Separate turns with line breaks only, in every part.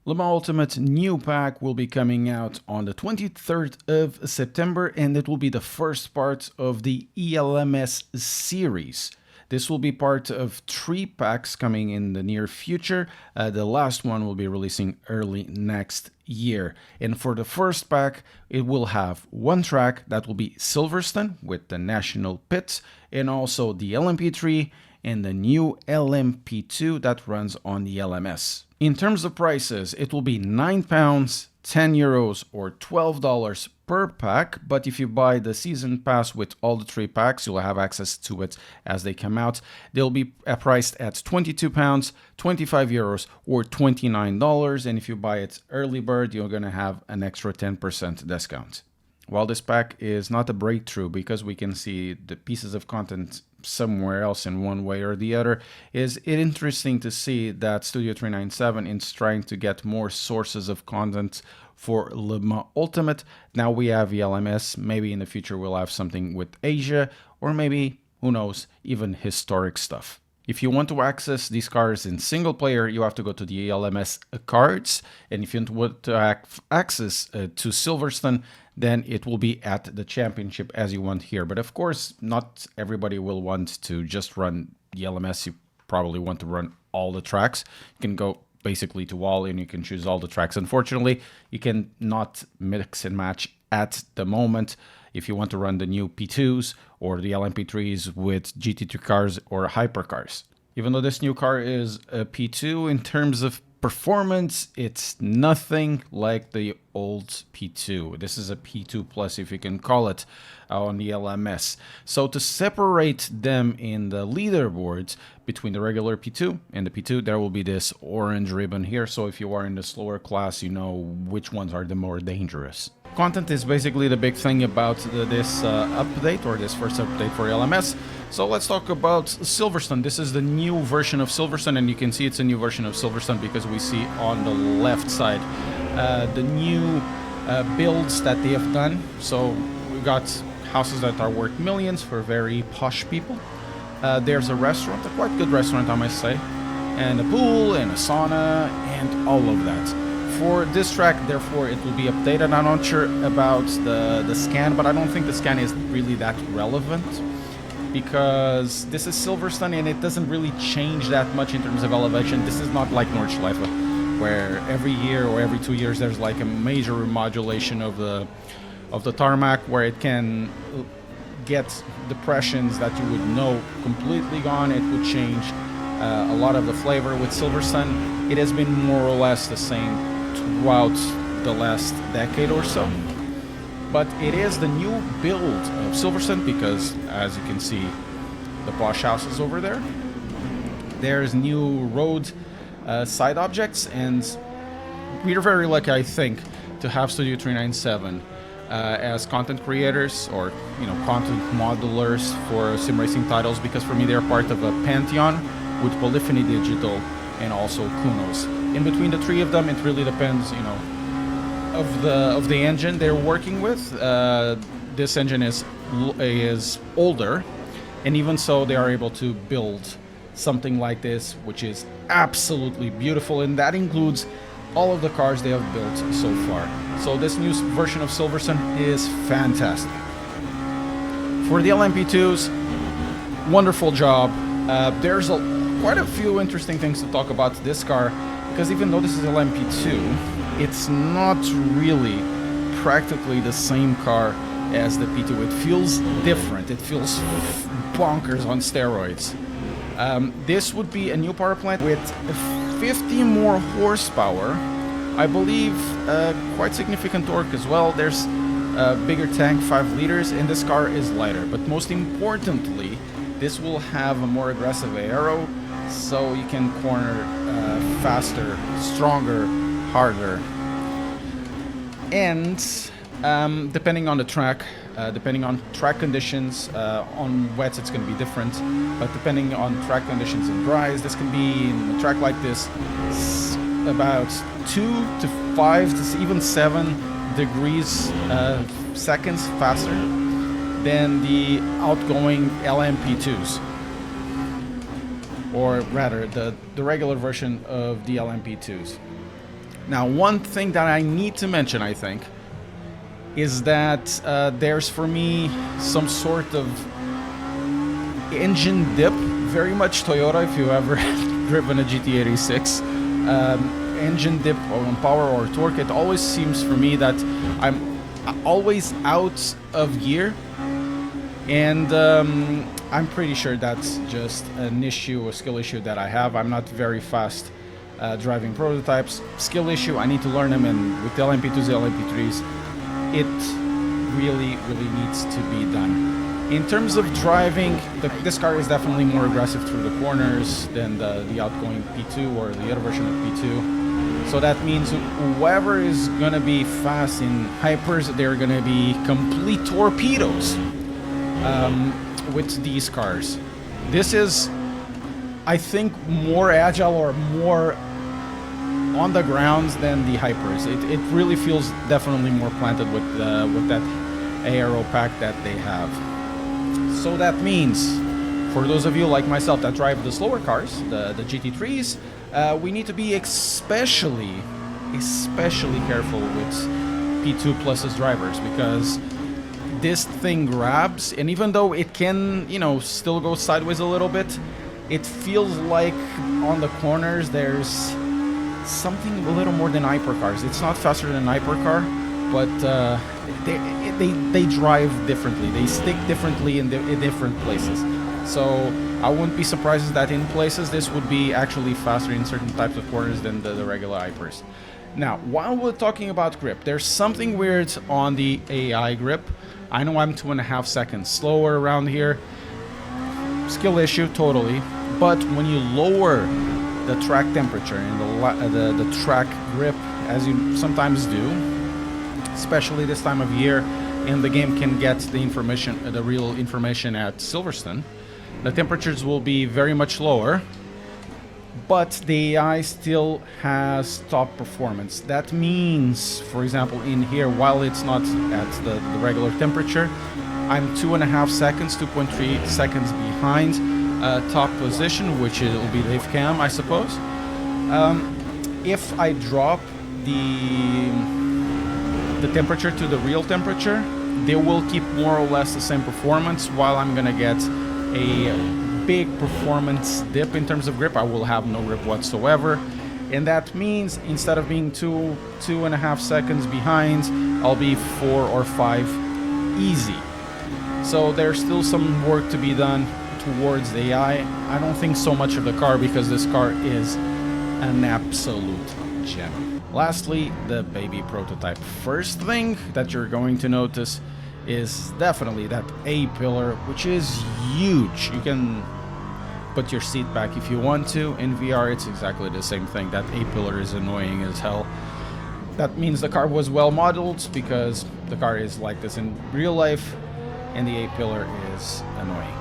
Le Mans Ultimate new pack will be coming out on the 23rd of September, and it will be the first part of the ELMS series. This will be part of 3 packs coming in the near future. The last one will be releasing early next year. And for the first pack, it will have 1 track that will be Silverstone with the National Pit, and also the LMP3 and the new LMP2 that runs on the LMS. In terms of prices, it will be £9, €10 or $12 per pack, but if you buy the season pass with all the 3 packs, you'll have access to it as they come out. They'll be priced at £22, €25 or $29, and if you buy it early bird, you're going to have an extra 10% discount. While this pack is not a breakthrough because we can see the pieces of content somewhere else in one way or the other, is it interesting to see that Studio 397 is trying to get more sources of content for Le Mans Ultimate. Now we have ELMS, maybe in the future we'll have something with Asia, or maybe, who knows, even historic stuff. If you want to access these cars in single player, you have to go to the ELMS cards, and if you want to have access to Silverstone, then it will be at the championship as you want here. But of course, not everybody will want to just run the LMS. You probably want to run all the tracks. You can go basically to all and you can choose all the tracks. Unfortunately, you can not mix and match at the moment if you want to run the new P2s or the LMP3s with GT3 cars or hypercars. Even though this new car is a P2, in terms of performance, it's nothing like the old P2. This is a P2 Plus, if you can call it, on the LMS. So to separate them in the leaderboards between the regular P2 and the P2, there will be this orange ribbon here. So if you are in the slower class, you know which ones are the more dangerous. Content is basically the big thing about this update, or this first update for LMS. So let's talk about Silverstone. This is the new version of Silverstone, and you can see it's a new version of Silverstone because we see on the left side the new builds that they have done. So we got houses that are worth millions for very posh people. There's a restaurant, a quite good restaurant I must say, and a pool and a sauna and all of that. For this track, therefore, it will be updated. I'm not sure about the scan, but I don't think the scan is really that relevant because this is Silverstone and it doesn't really change that much in terms of elevation. This is not like Nordschleife, where every year or every 2 years there's like a major remodulation of the tarmac where it can get depressions that you would know completely gone. It would change a lot of the flavor. With Silverstone, it has been more or less the same throughout the last decade or so, but it is the new build of Silverstone because, as you can see, the posh houses over there, there's new road side objects, and we're very lucky, I think, to have Studio 397 as content creators or content modelers for sim racing titles, because for me they're part of a pantheon with Polyphony Digital and also Kunos. In between the 3 of them, it really depends, of the engine they're working with. This engine is older, and even so, they are able to build something like this, which is absolutely beautiful, and that includes all of the cars they have built so far. So this new version of Silverstone is fantastic. For the LMP2s, wonderful job. There's quite a few interesting things to talk about this car, because even though this is LMP2, it's not really practically the same car as the P2. It feels different. It feels bonkers on steroids. This would be a new power plant with 50 more horsepower. I believe quite significant torque as well. There's a bigger tank, 5 liters, and this car is lighter. But most importantly, this will have a more aggressive aero, so you can corner faster, stronger, harder. And depending on the track, depending on track conditions, on wets it's going to be different, but depending on track conditions in dries, this can be, in a track like this, about 2 to 5 to even 7 degrees seconds faster than the outgoing LMP2s. Or rather, the regular version of the LMP2s. Now, one thing that I need to mention, I think, is that there's for me some sort of engine dip, very much Toyota if you've ever driven a GT86. Engine dip on power or torque, it always seems for me that I'm always out of gear, and I'm pretty sure that's just an issue, a skill issue that I have. I'm not very fast driving prototypes. Skill issue, I need to learn them, and with the LMP2s, the LMP3s, it really needs to be done. In terms of driving, this car is definitely more aggressive through the corners than the outgoing P2 or the other version of P2. So that means whoever is gonna be fast in hypers, they're gonna be complete torpedoes with these cars. This is, I think, more agile or more on the grounds than the hypers. It really feels definitely more planted with that aero pack that they have. So that means, for those of you like myself that drive the slower cars, the GT3s, we need to be especially careful with P2 Plus's drivers, because this thing grabs, and even though it can, you know, still go sideways a little bit, it feels like on the corners there's something a little more than hypercars. It's not faster than an hypercar, but they drive differently. They stick differently in different places. So I wouldn't be surprised that in places this would be actually faster in certain types of corners than the regular hypers. Now, while we're talking about grip, there's something weird on the AI grip. I know I'm 2.5 seconds slower around here. Skill issue, totally. But when you lower the track temperature and the track grip, as you sometimes do, especially this time of year, and the game can get the information, the real information at Silverstone, the temperatures will be very much lower, but the AI still has top performance. That means, for example, in here, while it's not at the regular temperature, I'm 2.5 seconds, 2.3 seconds behind top position, which will be the cam, I suppose. If I drop the temperature to the real temperature, they will keep more or less the same performance, while I'm gonna get a big performance dip in terms of grip. I will have no grip whatsoever, and that means instead of being 2.5 seconds behind, I'll be 4 or 5 easy. So there's still some work to be done towards the AI. I don't think so much of the car, because this car is an absolute gem. Lastly, the baby prototype. First thing that you're going to notice is definitely that A-pillar, which is huge. You can put your seat back if you want to. In VR, it's exactly the same thing. That A-pillar is annoying as hell. That means the car was well modeled, because the car is like this in real life, and the A-pillar is annoying.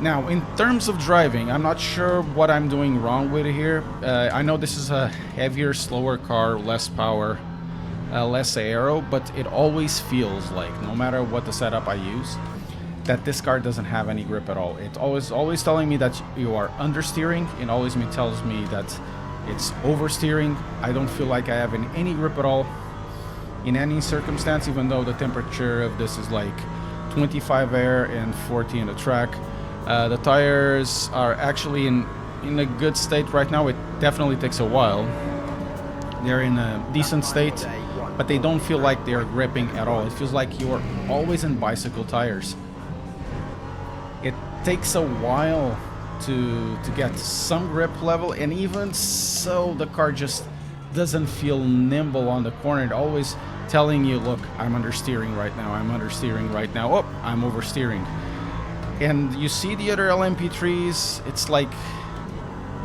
Now, in terms of driving, I'm not sure what I'm doing wrong with it here. I know this is a heavier, slower car, less power, less aero, but it always feels like, no matter what the setup I use, that this car doesn't have any grip at all. It's always telling me that you are understeering. It always tells me that it's oversteering. I don't feel like I have any grip at all in any circumstance, even though the temperature of this is like 25 air and 40 in the track. The tires are actually in a good state right now. It definitely takes a while. They're in a decent state, but they don't feel like they're gripping at all. It feels like you're always in bicycle tires. It takes a while to get some grip level, and even so, the car just doesn't feel nimble on the corner. It always telling you, look, I'm understeering right now, I'm understeering right now, oh, I'm oversteering. And you see the other LMP3s, it's like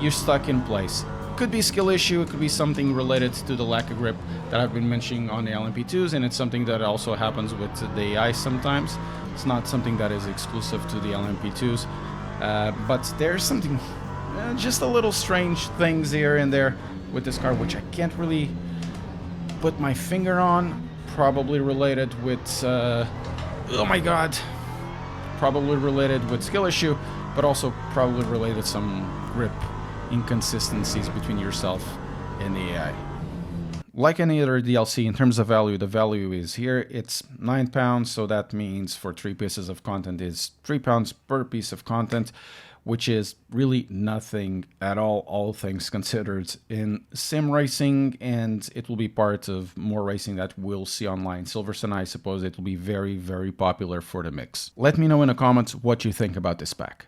you're stuck in place. Could be skill issue, it could be something related to the lack of grip that I've been mentioning on the LMP2s, and it's something that also happens with the AI sometimes. It's not something that is exclusive to the LMP2s, but there's something, just a little strange things here and there with this car, which I can't really put my finger on. Probably related with, oh my god, probably related with skill issue, but also probably related some grip inconsistencies between yourself and the AI. Like any other DLC, in terms of value, the value is here. It's £9, so that means for 3 pieces of content is £3 per piece of content, which is really nothing at all things considered in sim racing, and it will be part of more racing that we'll see online. Silverstone, I suppose it will be very, very popular for the mix. Let me know in the comments what you think about this pack.